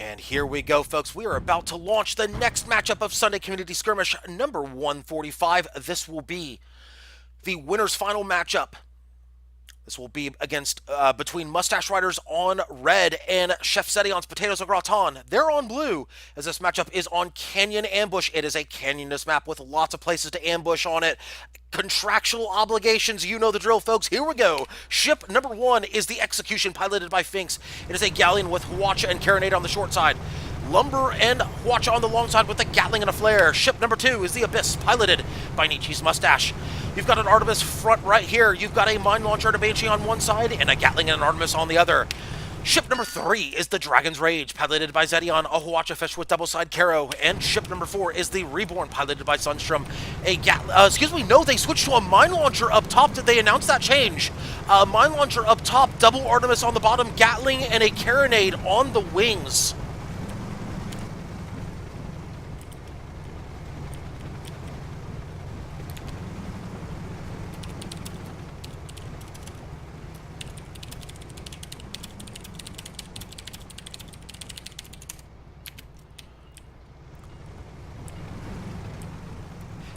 And here we go, folks. We are about to launch the next matchup of Sunday Community Skirmish number 145. This will be the winner's final matchup. This will be against between Mustache Rydrs on red and Chef Xedeon's Potatoes and Gratin. They're on blue, as this matchup is on Canyon Ambush. It is a canyonous map with lots of places to ambush on it. Contractual obligations, you know the drill, folks. Here we go. Ship number 1 is the Execution, piloted by Finks. It is a galleon with Hwacha and Carronade on the short side. Lumber and Hwacha on the long side with the Gatling and a flare. Ship number 2 is the Abyss, piloted by Nietzsche's Mustache. You've got an Artemis front right here. You've got a mine launcher and a Banshee on one side and a Gatling and an Artemis on the other. Ship number 3 is the Dragon's Rage, piloted by Xedeon, a Hwacha fish with double-side Caro. And ship number 4 is the Reborn, piloted by Sunstrom. No, they switched to a mine launcher up top. Did they announce that change? Mine launcher up top, double Artemis on the bottom, Gatling and a Carronade on the wings.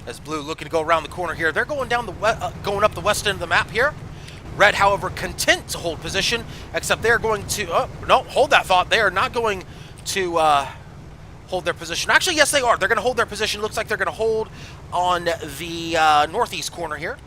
As blue looking to go around the corner here. They're going down going up the west end of the map here. Red, however, content to hold position, except they're going to... no, hold that thought. They are not going to hold their position. Actually, yes, they are. They're going to hold their position. Looks like they're going to hold on the northeast corner here.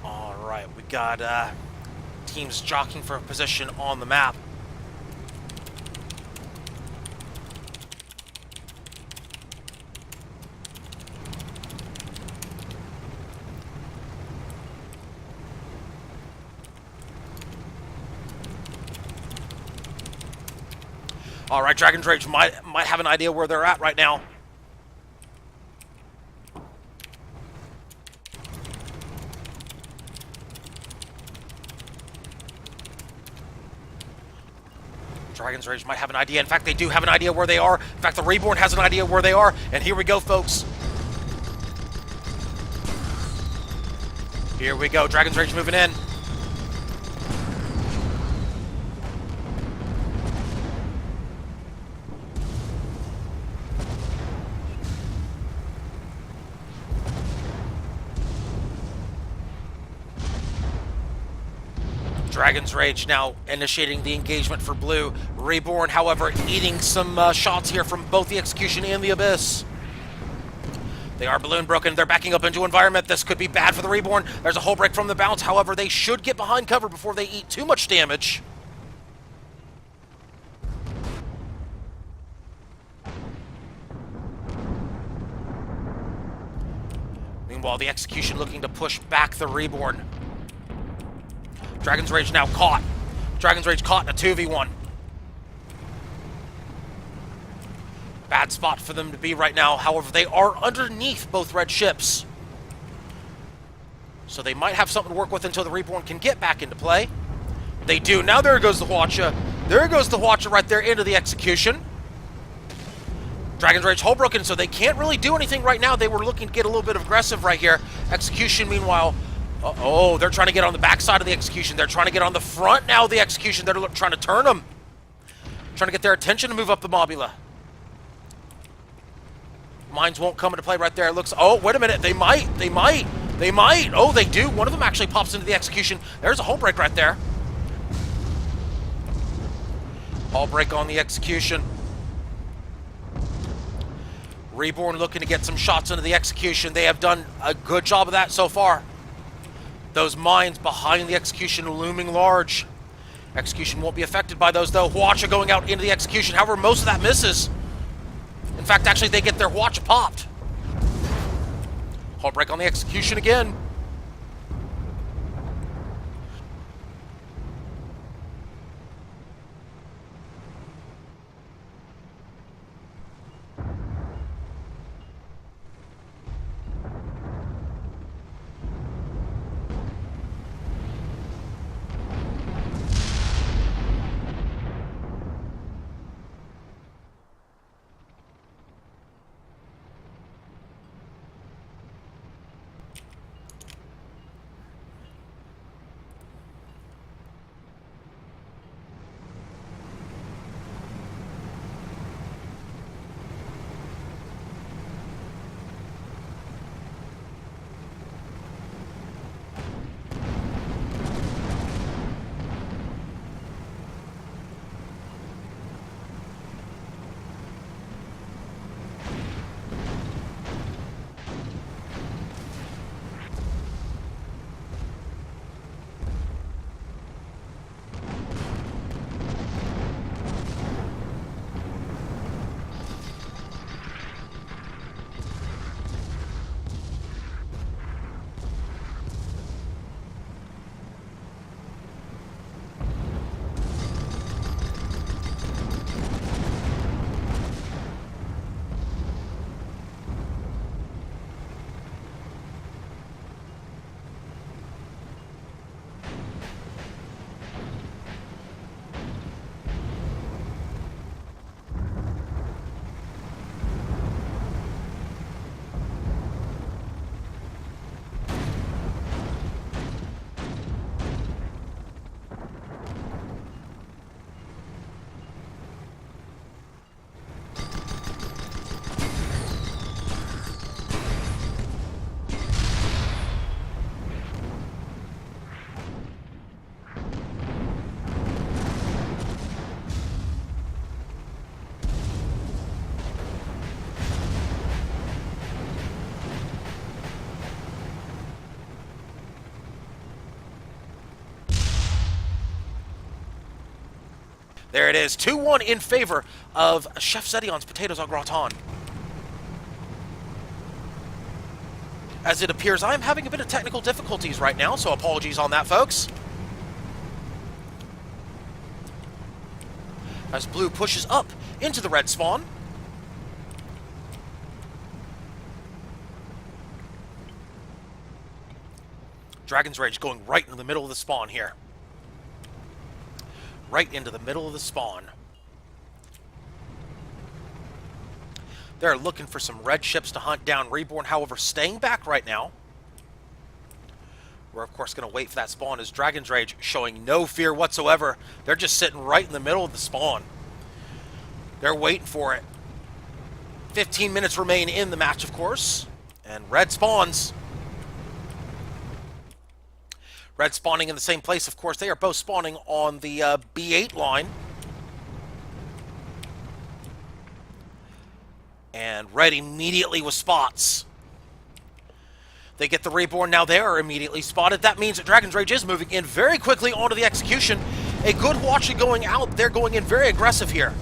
Alright, we got teams jockeying for a position on the map. Alright, Dragon's Rage might have an idea where they're at right now. Dragon's Rage might have an idea. In fact, they do have an idea where they are. In fact, the Reborn has an idea where they are. And here we go, folks. Here we go. Dragon's Rage moving in. Dragon's Rage now initiating the engagement for blue. Reborn, however, eating some shots here from both the Execution and the Abyss. They are balloon broken. They're backing up into environment. This could be bad for the Reborn. There's a hull break from the bounce. However, they should get behind cover before they eat too much damage. Meanwhile, the Execution looking to push back the Reborn. Dragon's Rage now caught. Dragon's Rage caught in a 2v1. Bad spot for them to be right now. However, they are underneath both red ships. So they might have something to work with until the Reborn can get back into play. They do. Now there goes the Hwacha. There goes the Hwacha right there into the Execution. Dragon's Rage hull broken, so they can't really do anything right now. They were looking to get a little bit aggressive right here. Execution, meanwhile... oh, they're trying to get on the backside of the Execution. They're trying to get on the front now of the Execution. They're trying to turn them. Trying to get their attention to move up the Mobula. Mines won't come into play right there. It looks... oh, wait a minute. They might. Oh, they do. One of them actually pops into the Execution. There's a hull break right there. Hull break on the Execution. Reborn looking to get some shots into the Execution. They have done a good job of that so far. Those mines behind the Execution looming large. Execution won't be affected by those, though. Hwacha going out into the Execution. However, most of that misses. In fact, actually, they get their Hwacha popped. Hull break on the Execution again. There it is, 2-1 in favor of Chef Xedeon's potatoes au gratin. As it appears, I'm having a bit of technical difficulties right now, so apologies on that, folks. As blue pushes up into the red spawn. Dragon's Rage going right into the middle of the spawn here. Right into the middle of the spawn. They're looking for some red ships to hunt down. Reborn, however, staying back right now. We're, of course, going to wait for that spawn as Dragon's Rage showing no fear whatsoever. They're just sitting right in the middle of the spawn. They're waiting for it. 15 minutes remain in the match, of course. And red spawns. Red spawning in the same place, of course. They are both spawning on the B8 line. And red immediately with spots. They get the Reborn. Now they are immediately spotted. That means that Dragon's Rage is moving in very quickly onto the execution. A good watch going out. They're going in very aggressive here.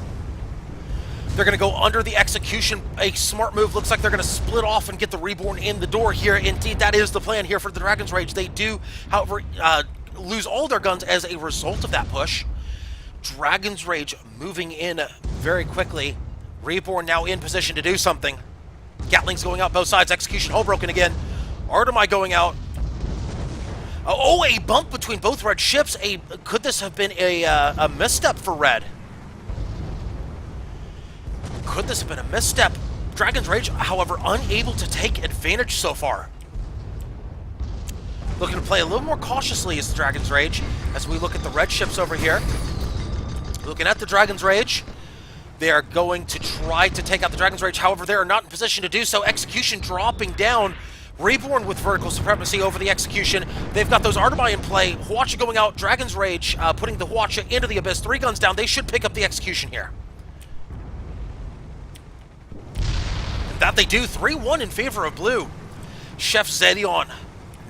They're going to go under the execution. A smart move. Looks like they're going to split off and get the Reborn in the door here. Indeed, that is the plan here for the Dragon's Rage. They do, however, lose all their guns as a result of that push. Dragon's Rage moving in very quickly. Reborn now in position to do something. Gatling's going out both sides. Execution hull broken again. Artemai going out. Oh, a bump between both red ships. Could this have been a misstep for red? Could this have been a misstep? Dragon's Rage, however, unable to take advantage so far. Looking to play a little more cautiously as the Dragon's Rage, as we look at the red ships over here. Looking at the Dragon's Rage, they are going to try to take out the Dragon's Rage. However, they are not in position to do so. Execution dropping down. Reborn with vertical supremacy over the execution. They've got those Artemai in play. Hwacha going out. Dragon's Rage putting the Hwacha into the Abyss. 3 guns down. They should pick up the execution here. That they do. 3-1 in favor of blue. Chef Xedeon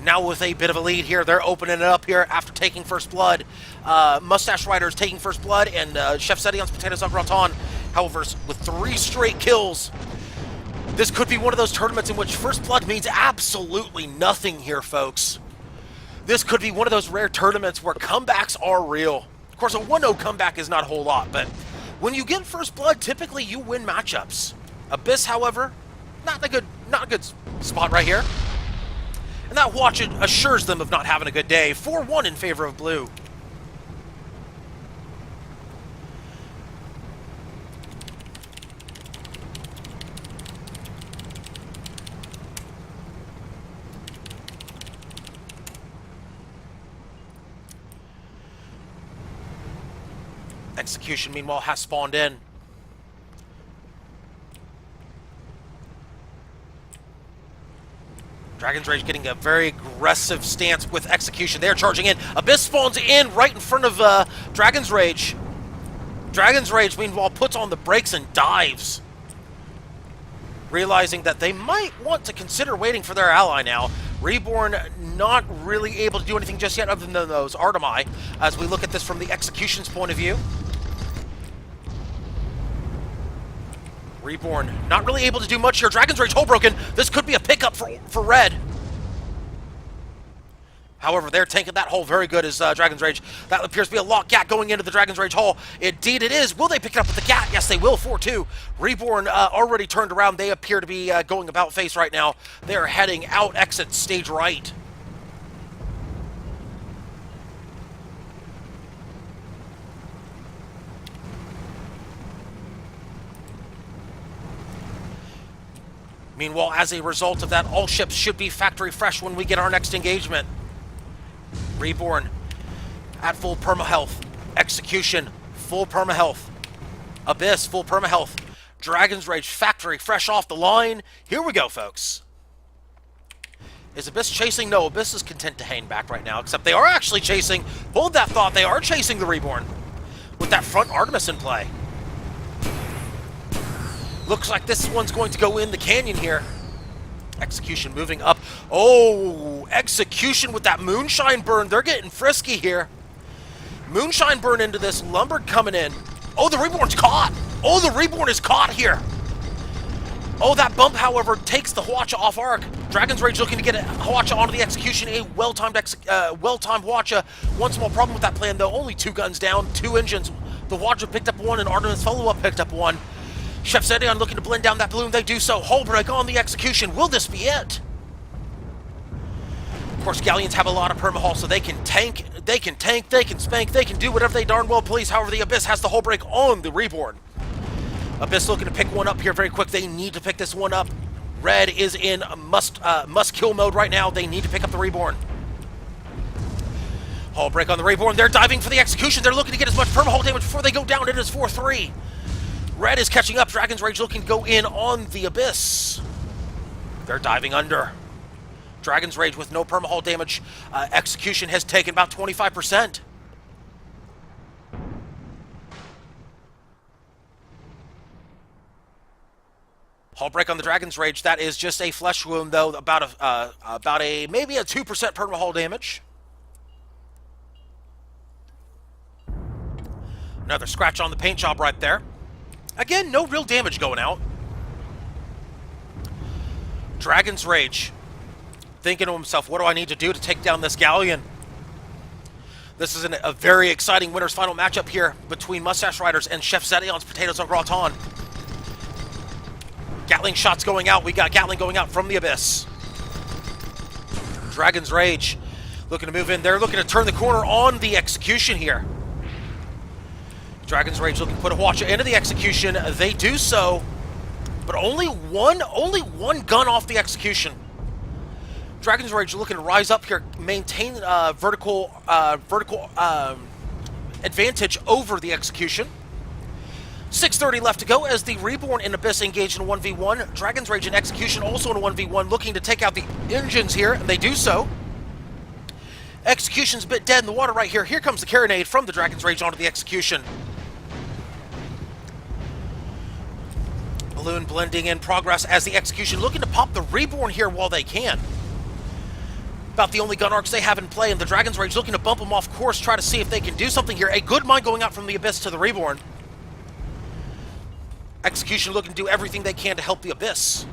now with a bit of a lead here. They're opening it up here after taking first blood. Mustache Rydrs taking first blood, and Chef Xedeon's potatoes au gratin, however, with 3 straight kills. This could be one of those tournaments in which first blood means absolutely nothing here, folks. This could be one of those rare tournaments where comebacks are real. Of course, a 1-0 comeback is not a whole lot, but when you get first blood, typically you win matchups. Abyss, however, not a good spot right here. And that watch assures them of not having a good day. 4-1 in favor of blue. Execution, meanwhile, has spawned in. Dragon's Rage getting a very aggressive stance with execution. They're charging in. Abyss spawns in right in front of Dragon's Rage. Dragon's Rage, meanwhile, puts on the brakes and dives. Realizing that they might want to consider waiting for their ally now. Reborn not really able to do anything just yet other than those Artemai, as we look at this from the execution's point of view. Reborn not really able to do much here. Dragon's Rage hull broken. This could be a pickup for red. However, they're tanking that hull very good as Dragon's Rage. That appears to be a lock gat going into the Dragon's Rage hull. Indeed it is. Will they pick it up with the gat? Yes, they will. 4-2. Reborn already turned around. They appear to be going about face right now. They are heading out exit stage right. Meanwhile, as a result of that, all ships should be factory fresh when we get our next engagement. Reborn at full perma-health. Execution, full perma-health. Abyss, full perma-health. Dragon's Rage, factory fresh off the line. Here we go, folks. Is Abyss chasing? No, Abyss is content to hang back right now, except they are actually chasing. Hold that thought, they are chasing the Reborn with that front Artemis in play. Looks like this one's going to go in the canyon here. Execution moving up. Oh, execution with that moonshine burn. They're getting frisky here. Moonshine burn into this. Lumber coming in. Oh, the Reborn's caught. Oh, the Reborn is caught here. Oh, that bump, however, takes the Hwacha off arc. Dragon's Rage looking to get Hwacha onto the execution. A well-timed Hwacha. One small problem with that plan, though. Only 2 guns down, 2 engines. The Hwacha picked up 1, and Artemis follow-up picked up 1. Chef Xedeon looking to blend down that balloon. They do so. Hullbreak on the execution. Will this be it? Of course, Galleons have a lot of perma-hull, so they can tank, they can spank, they can do whatever they darn well please. However, the Abyss has the Hullbreak on the Reborn. Abyss looking to pick one up here very quick. They need to pick this one up. Red is in must-kill mode right now. They need to pick up the Reborn. Hullbreak on the Reborn. They're diving for the execution. They're looking to get as much perma-hull damage before they go down. It is 4-3. Red is catching up. Dragon's Rage looking to go in on the Abyss. They're diving under. Dragon's Rage with no perma-hull damage. Execution has taken about 25%. Hullbreak on the Dragon's Rage. That is just a flesh wound, though. About a maybe a 2% perma-hull damage. Another scratch on the paint job right there. Again, no real damage going out. Dragon's Rage. Thinking to himself, what do I need to do to take down this Galleon? This is a very exciting winner's final matchup here between Mustache Rydrs and Chef Xedeon's Potatoes on Gratin. Gatling shots going out. We got Gatling going out from the Abyss. Dragon's Rage looking to move in. They're looking to turn the corner on the execution here. Dragon's Rage looking to put a Hwacha into the execution. They do so, but only one gun off the execution. Dragon's Rage looking to rise up here, maintain vertical advantage over the execution. 6:30 left to go as the Reborn and Abyss engage in a 1v1. Dragon's Rage and Execution also in a 1v1, looking to take out the engines here, and they do so. Execution's a bit dead in the water right here. Here comes the Carronade from the Dragon's Rage onto the Execution. Balloon blending in progress as the Execution looking to pop the Reborn here while they can. About the only gun arcs they have in play, and the Dragon's Rage looking to bump them off course, try to see if they can do something here. A good mine going out from the Abyss to the Reborn. Execution looking to do everything they can to help the Abyss.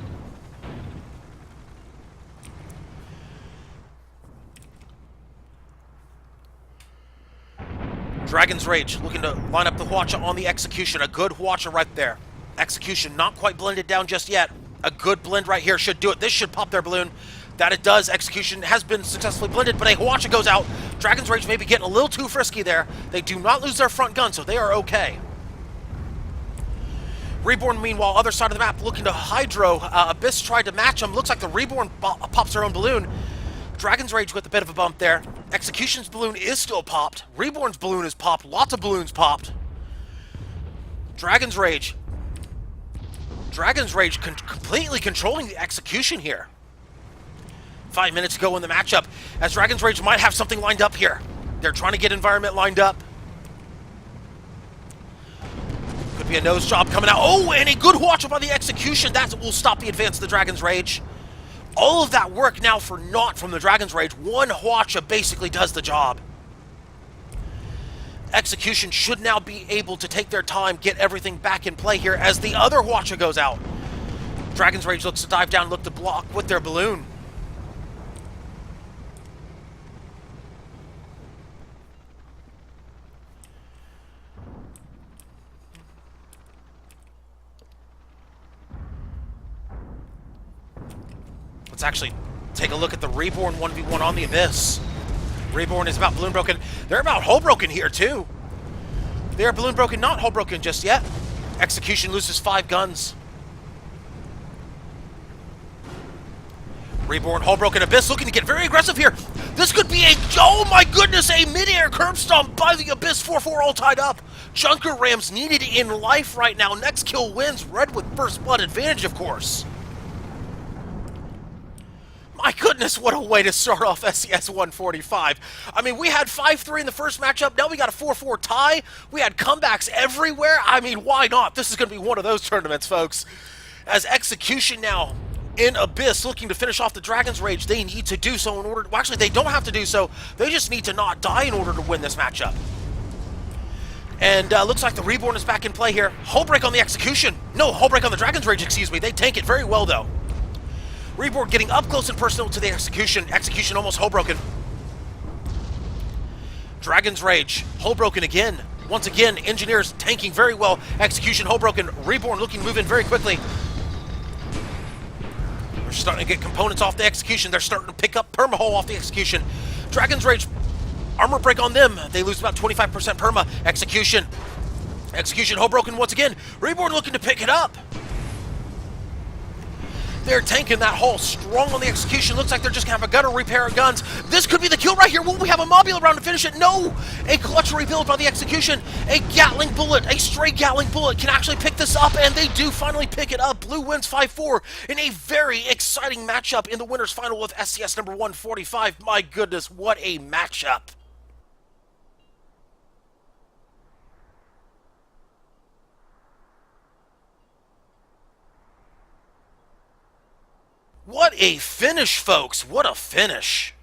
Dragon's Rage looking to line up the Hwacha on the Execution. A good Hwacha right there. Execution not quite blended down just yet. A good blend right here should do it. This should pop their balloon. That it does. Execution has been successfully blended, but a Hwacha goes out. Dragon's Rage may be getting a little too frisky there. They do not lose their front gun, so they are okay. Reborn, meanwhile, other side of the map, looking to Hydro. Abyss tried to match him. Looks like the Reborn pops her own balloon. Dragon's Rage with a bit of a bump there. Execution's balloon is still popped. Reborn's balloon is popped. Lots of balloons popped. Dragon's Rage. Dragon's Rage completely controlling the Execution here. 5 minutes to go in the matchup, as Dragon's Rage might have something lined up here. They're trying to get environment lined up. Could be a nose job coming out. Oh, and a good Hwacha by the Execution. That will stop the advance of the Dragon's Rage. All of that work now for naught from the Dragon's Rage. One Hwacha basically does the job. Execution should now be able to take their time, get everything back in play here as the other Hwacha goes out. Dragon's Rage looks to dive down, look to block with their balloon. Let's actually take a look at the Reborn 1v1 on the Abyss. Reborn is about balloon broken. They're about hull broken here too. They are balloon broken, not hull broken just yet. Execution loses 5 guns. Reborn, hull broken, Abyss looking to get very aggressive here. This could be a, oh my goodness, a mid-air curb stomp by the Abyss. 4-4 all tied up. Junker Rams needed in life right now. Next kill wins. Red with first blood advantage, of course. My goodness, what a way to start off SCS 145. I mean, we had 5-3 in the first matchup. Now we got a 4-4 tie. We had comebacks everywhere. I mean, why not? This is going to be one of those tournaments, folks. As Execution now in Abyss looking to finish off the Dragon's Rage, they need to do so in order to, well, actually, they don't have to do so. They just need to not die in order to win this matchup. And looks like the Reborn is back in play here. Hull break on the Execution. No, Hull break on the Dragon's Rage, excuse me. They tank it very well, though. Reborn getting up close and personal to the Execution. Execution almost hull broken. Dragon's Rage, hull broken again. Once again, Engineers tanking very well. Execution, hull broken. Reborn looking to move in very quickly. They're starting to get components off the Execution. They're starting to pick up perma-hull off the Execution. Dragon's Rage, armor break on them. They lose about 25% perma. Execution, hull broken once again. Reborn looking to pick it up. They're tanking that hull strong on the Execution. Looks like they're just going to have a gunner repair guns. This could be the kill right here. Will we have a Mobula round to finish it? No! A clutch rebuild by the Execution. A Gatling bullet, a stray Gatling bullet can actually pick this up, and they do finally pick it up. Blue wins 5-4 in a very exciting matchup in the winners final with SCS number 145. My goodness, what a matchup. What a finish, folks. What a finish.